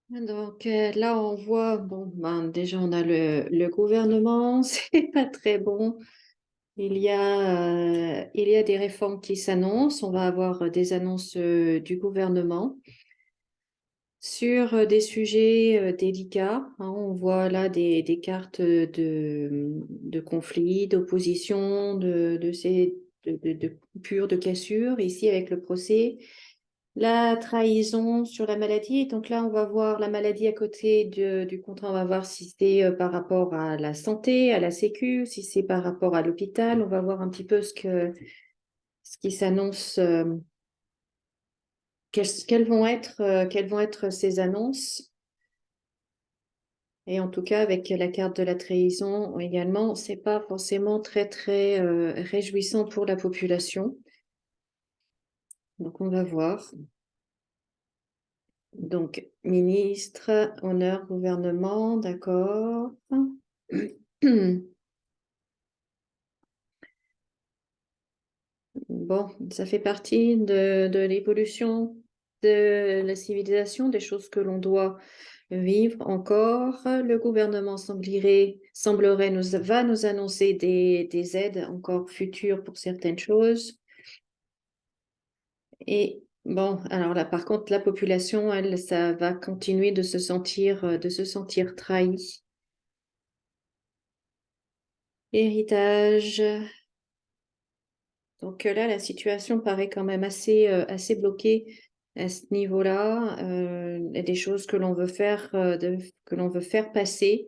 Donc là, on voit, bon, ben, déjà, on a le gouvernement, c'est pas très bon. Il y a des réformes qui s'annoncent. On va avoir des annonces du gouvernement sur des sujets délicats, hein. On voit là des cartes de conflits, d'opposition, de coupures, de cassures, ici avec le procès. La trahison sur la maladie. Donc là, on va voir la maladie à côté du contrat. On va voir si c'est par rapport à la santé, à la sécu, si c'est par rapport à l'hôpital. On va voir un petit peu ce qui s'annonce, quelles vont être ces annonces. Et en tout cas, avec la carte de la trahison également, c'est pas forcément très, très réjouissant pour la population. Donc, on va voir. Donc, ministre, honneur, gouvernement, d'accord. Bon, ça fait partie de l'évolution de la civilisation, des choses que l'on doit vivre encore. Le gouvernement va nous annoncer des aides encore futures pour certaines choses. Et bon, alors là, par contre, la population, elle, ça va continuer de se sentir trahie. Héritage. Donc là, la situation paraît quand même assez bloquée à ce niveau-là. Il y a des choses que l'on veut faire passer,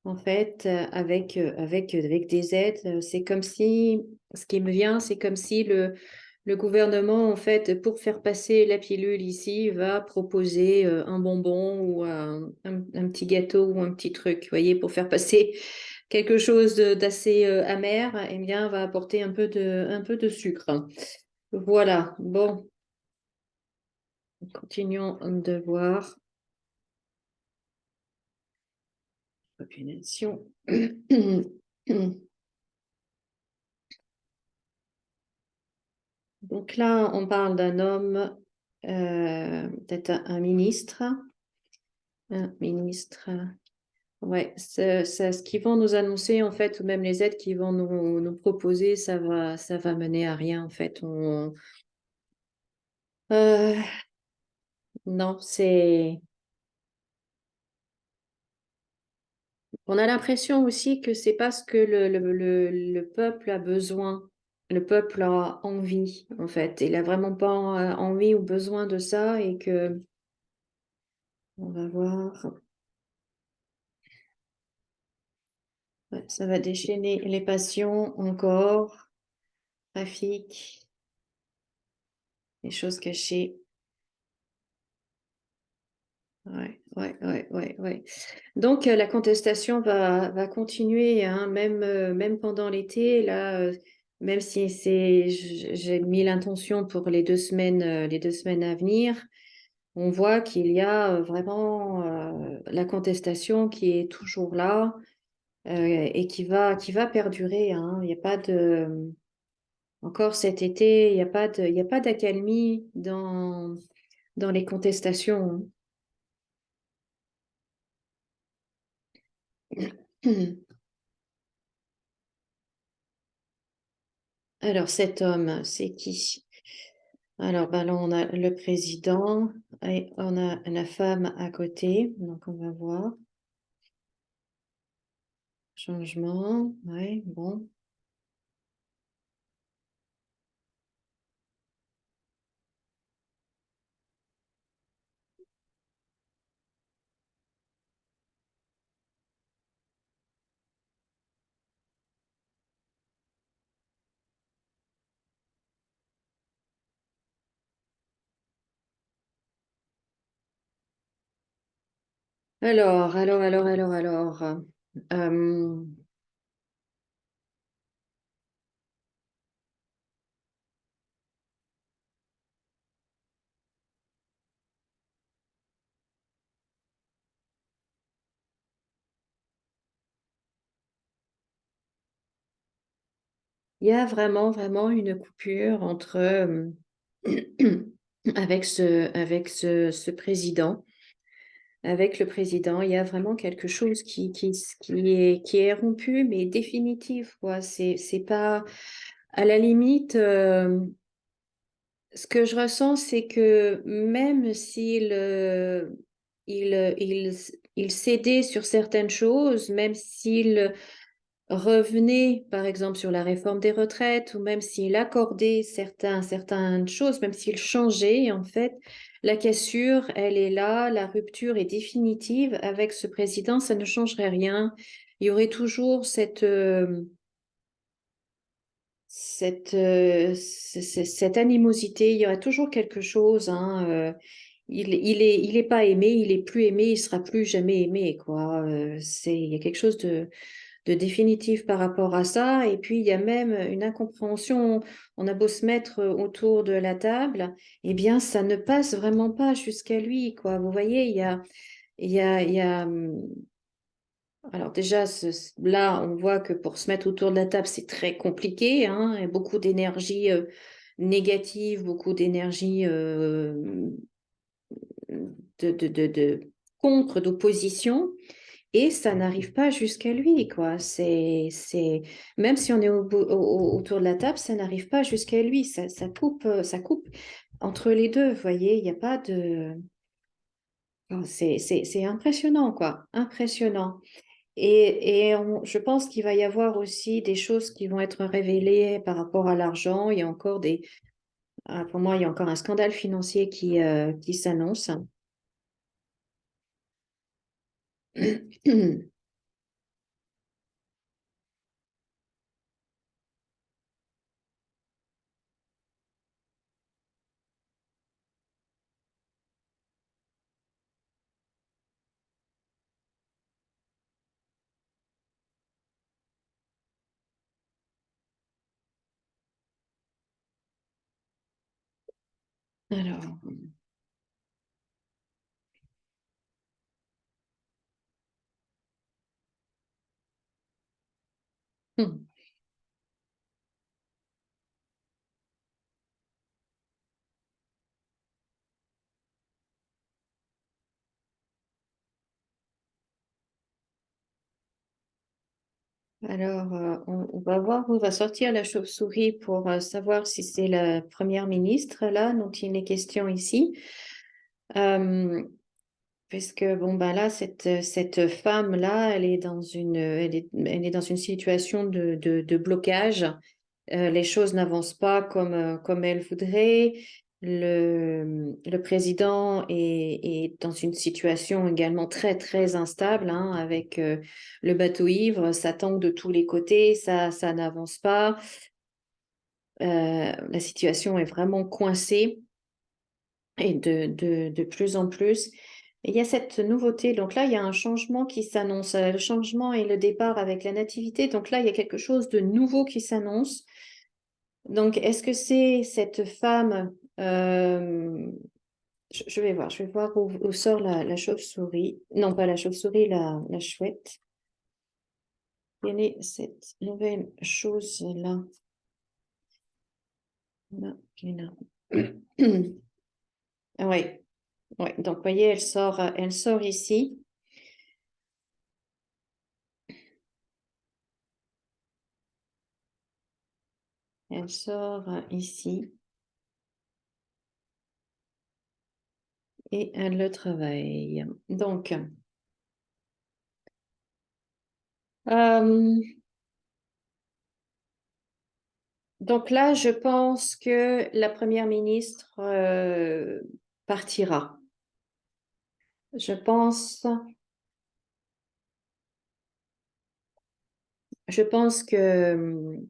en fait, avec des aides. C'est comme si, ce qui me vient, c'est comme si le gouvernement, en fait, pour faire passer la pilule ici, va proposer un bonbon ou un petit gâteau ou un petit truc, vous voyez, pour faire passer quelque chose d'assez amer, eh bien, va apporter un peu de sucre. Voilà, bon, continuons de voir. Population. Donc là, on parle d'un homme, peut-être un ministre. Un ministre. Ouais, ce qu'ils vont nous annoncer, en fait, ou même les aides qu'ils vont nous proposer, ça va mener à rien, en fait. Euh, non, on a l'impression aussi que c'est pas ce que le peuple a besoin. Le peuple a envie, en fait. Il a vraiment pas envie ou besoin de ça et que, on va voir, ouais, ça va déchaîner les passions encore, trafic, les choses cachées. Ouais, ouais, ouais, ouais, ouais. Donc, la contestation va continuer, hein, même pendant l'été. Là, même si j'ai mis l'intention pour les deux semaines à venir, on voit qu'il y a vraiment la contestation qui est toujours là et qui va perdurer, hein. Il n'y a pas encore cet été, il y a pas d'accalmie dans les contestations, hein. Alors, cet homme, c'est qui? Alors, ben là, on a le président et on a la femme à côté. Donc, on va voir. Changement. Ouais, bon. Alors. Euh, il y a vraiment, vraiment une coupure entre avec ce président. avec le président. Il y a vraiment quelque chose qui est rompu, mais définitif, quoi. C'est pas... À la limite, ce que je ressens, c'est que même s'il il cédait sur certaines choses, même s'il revenait, par exemple, sur la réforme des retraites, ou même s'il accordait certaines choses, même s'il changeait, en fait, la cassure, elle est là, la rupture est définitive. Avec ce président, ça ne changerait rien. Il y aurait toujours cette animosité, il y aura toujours quelque chose, hein, il est pas aimé, il est plus aimé, il sera plus jamais aimé, quoi. Il y a quelque chose de définitif par rapport à ça. Et puis, il y a même une incompréhension. On a beau se mettre autour de la table, eh bien, ça ne passe vraiment pas jusqu'à lui, quoi. Vous voyez, alors déjà, là, on voit que pour se mettre autour de la table, c'est très compliqué, hein, et beaucoup d'énergie négative, beaucoup d'énergie de contre, d'opposition. Et ça n'arrive pas jusqu'à lui, quoi. Même si on est autour de la table, ça n'arrive pas jusqu'à lui. Ça coupe entre les deux. Vous voyez, il n'y a pas de. Oh, c'est impressionnant, quoi. Impressionnant. Je pense qu'il va y avoir aussi des choses qui vont être révélées par rapport à l'argent. Il y a encore pour moi, il y a encore un scandale financier qui s'annonce. Alors, hmm. Alors, on va voir où va sortir la chauve-souris pour savoir si c'est la première ministre, là, dont il est question ici. Euh, Puisque, bon, ben là, cette femme-là, elle est dans une situation de blocage. Les choses n'avancent pas comme elle voudrait. Le président est dans une situation également très, très instable, hein, avec le bateau ivre. Ça tangue de tous les côtés, ça n'avance pas. La situation est vraiment coincée et de plus en plus. Et il y a cette nouveauté. Donc là, il y a un changement qui s'annonce. Le changement et le départ avec la nativité. Donc là, il y a quelque chose de nouveau qui s'annonce. Donc, est-ce que c'est cette femme je vais voir où sort la chauve-souris. Non, pas la chauve-souris, la chouette. Quelle est cette nouvelle chose-là? Là, qui est là. Ah ouais, ouais. Donc, vous voyez, elle sort ici. Elle sort ici et elle le travaille. Euh, donc là, je pense que la première ministre partira. Je pense, je pense qu'elle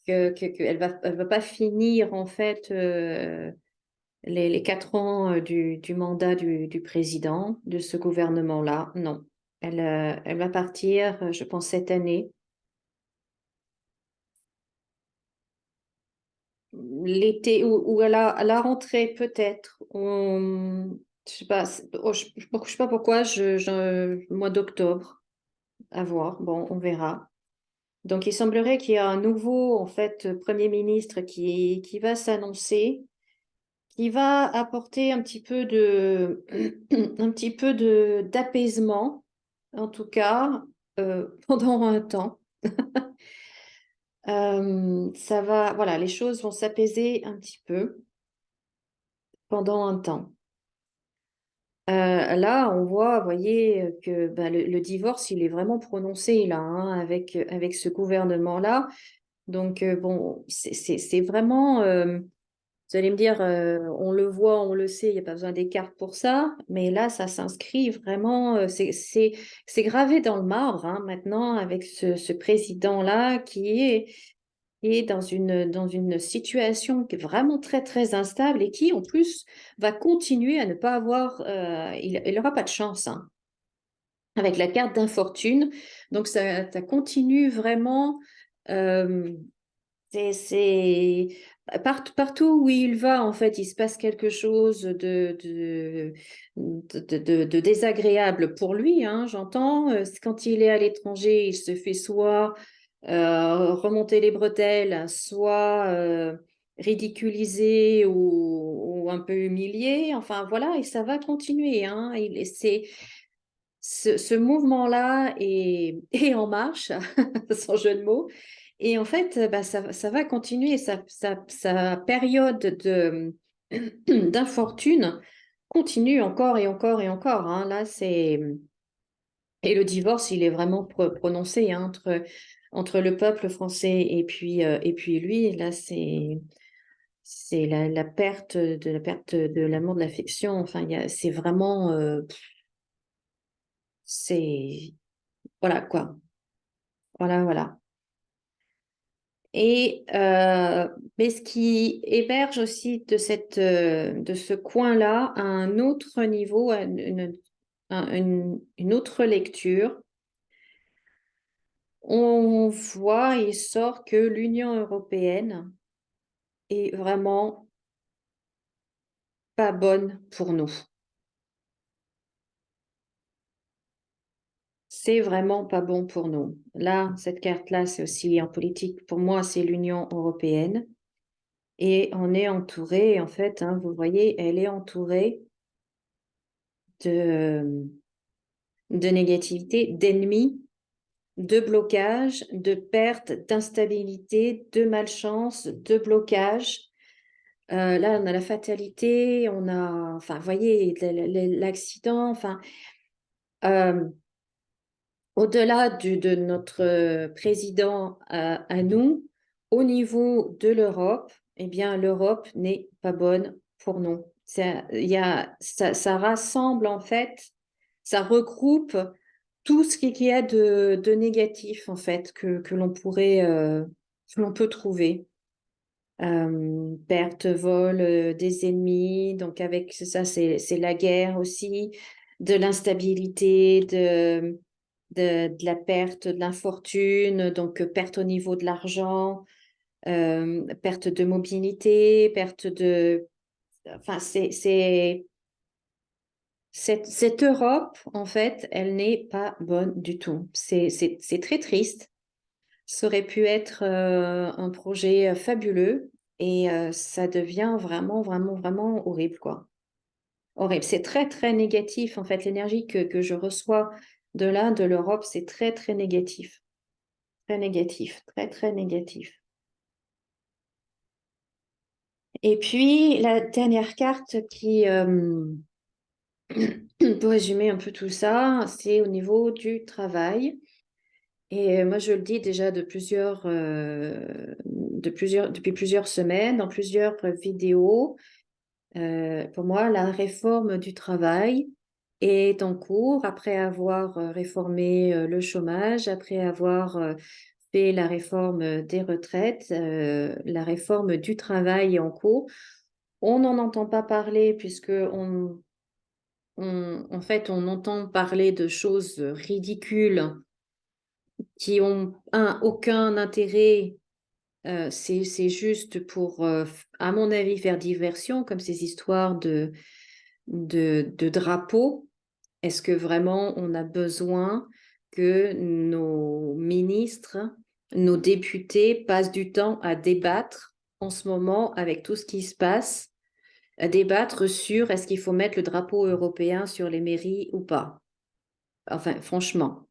va pas finir en fait les 4 ans du mandat du président de ce gouvernement-là. Non, elle va partir, je pense, cette année. L'été ou à la rentrée peut-être. Je sais pas, je sais pas pourquoi, mois d'octobre, à voir. Bon, on verra. Donc, il semblerait qu'il y a un nouveau, en fait, Premier ministre qui va s'annoncer, qui va apporter un petit peu d'apaisement, en tout cas, pendant un temps. Ça va, voilà, les choses vont s'apaiser un petit peu pendant un temps. Là, on voit, vous voyez, que ben, le divorce, il est vraiment prononcé là, hein, avec ce gouvernement-là. Donc, bon, c'est vraiment, vous allez me dire, on le voit, on le sait, il n'y a pas besoin des cartes pour ça, mais là, ça s'inscrit vraiment, c'est gravé dans le marbre, hein, maintenant, avec ce président-là qui est dans une situation qui est vraiment très, très instable et qui, en plus, va continuer à ne pas avoir, il n'aura pas de chance, hein, avec la carte d'infortune. Donc, ça continue vraiment. euh, c'est partout où il va, en fait, il se passe quelque chose de désagréable pour lui, hein, j'entends. Quand il est à l'étranger, il se fait soit remonter les bretelles, soit ridiculisé ou un peu humilié. Enfin, voilà, et ça va continuer, hein. Ce mouvement-là est en marche, sans jeu de mots. Et en fait, bah, ça va continuer. Sa période d'infortune continue encore et encore et encore, hein. Là, et le divorce, il est vraiment prononcé, hein, entre le peuple français et puis lui. Là, c'est la perte de l'amour, de l'affection. Enfin, c'est vraiment, c'est voilà quoi. Voilà, voilà. Et mais ce qui héberge aussi de ce coin-là à un autre niveau, à une autre lecture, on voit et sort que l'Union européenne est vraiment pas bonne pour nous. C'est vraiment pas bon pour nous. Là, cette carte-là, c'est aussi en politique. Pour moi, c'est l'Union européenne. Et on est entouré, en fait, hein, vous voyez, elle est entourée de, de négativité, d'ennemis, de blocage, de perte, d'instabilité, de malchance, de blocage. Là, on a la fatalité, on a, enfin, vous voyez, l'accident, enfin, euh, au-delà de notre président à nous, au niveau de l'Europe, eh bien, l'Europe n'est pas bonne pour nous. Ça rassemble, en fait, ça regroupe tout ce qu'il y a de négatif, en fait, que l'on peut trouver. Perte, vol, des ennemis, donc avec ça, c'est la guerre aussi, de l'instabilité, de la perte, de l'infortune, donc perte au niveau de l'argent, perte de mobilité, perte de... Enfin, cette Europe, en fait, elle n'est pas bonne du tout. C'est très triste. Ça aurait pu être un projet fabuleux et ça devient vraiment, vraiment, vraiment horrible, quoi. Horrible. C'est très, très négatif, en fait. L'énergie que je reçois de là, de l'Europe, c'est très, très négatif. Très négatif, très, très négatif. Et puis, la dernière carte pour résumer un peu tout ça, c'est au niveau du travail. Et moi, je le dis déjà depuis plusieurs semaines, dans plusieurs vidéos. Pour moi, la réforme du travail est en cours après avoir réformé le chômage, après avoir fait la réforme des retraites. La réforme du travail est en cours. On n'en entend pas parler puisque en fait, on entend parler de choses ridicules qui ont aucun intérêt. C'est juste pour, à mon avis, faire diversion, comme ces histoires de drapeaux. Est-ce que vraiment on a besoin que nos ministres, nos députés passent du temps à débattre en ce moment avec tout ce qui se passe? à débattre sur est-ce qu'il faut mettre le drapeau européen sur les mairies ou pas. Enfin, franchement,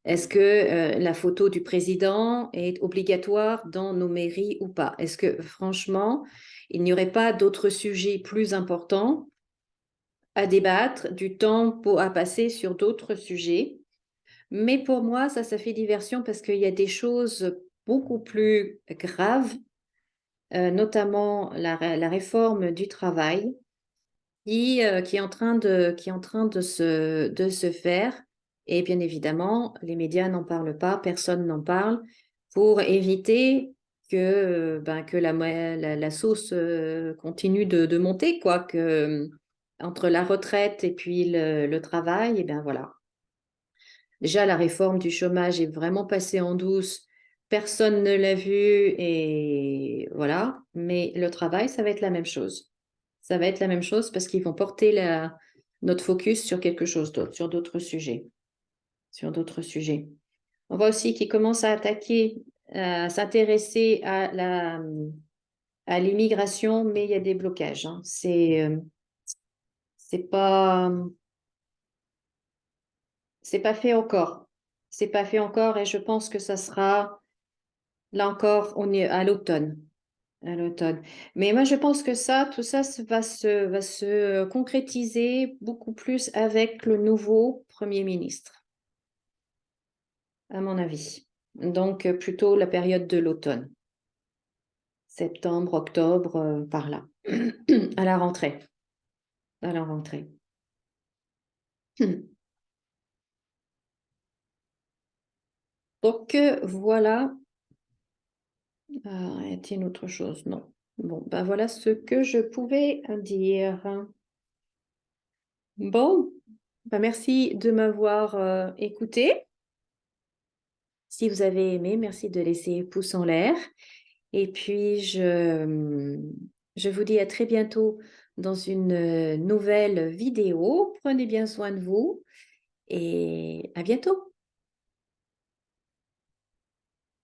est-ce que la photo du président est obligatoire dans nos mairies ou pas? Est-ce que, franchement, il n'y aurait pas d'autres sujets plus importants à débattre, du temps à passer sur d'autres sujets? Mais pour moi, ça fait diversion parce qu'il y a des choses beaucoup plus graves, notamment la réforme du travail, qui est en train de se faire. Et bien évidemment, les médias n'en parlent pas, personne n'en parle, pour éviter que la sauce continue de monter, quoi, entre la retraite et puis le travail, et bien voilà. Déjà, la réforme du chômage est vraiment passée en douce. Personne ne l'a vu et voilà. Mais le travail, ça va être la même chose. Ça va être la même chose parce qu'ils vont porter notre focus sur quelque chose d'autre, sur d'autres sujets. Sur d'autres sujets. On voit aussi qu'ils commencent à attaquer, à s'intéresser à l'immigration, mais il y a des blocages, hein. C'est pas, c'est pas fait encore. C'est pas fait encore et je pense que ça sera, là encore, on est à l'automne. À l'automne. Mais moi, je pense que tout ça va se concrétiser beaucoup plus avec le nouveau Premier ministre, à mon avis. Donc, plutôt la période de l'automne. Septembre, octobre, par là. À la rentrée. À la rentrée. Donc, voilà. Y a-t-il autre chose? Non. Bon, ben voilà ce que je pouvais dire. Bon, ben merci de m'avoir écouté. Si vous avez aimé, merci de laisser pouce en l'air. Et puis, je vous dis à très bientôt dans une nouvelle vidéo. Prenez bien soin de vous et à bientôt.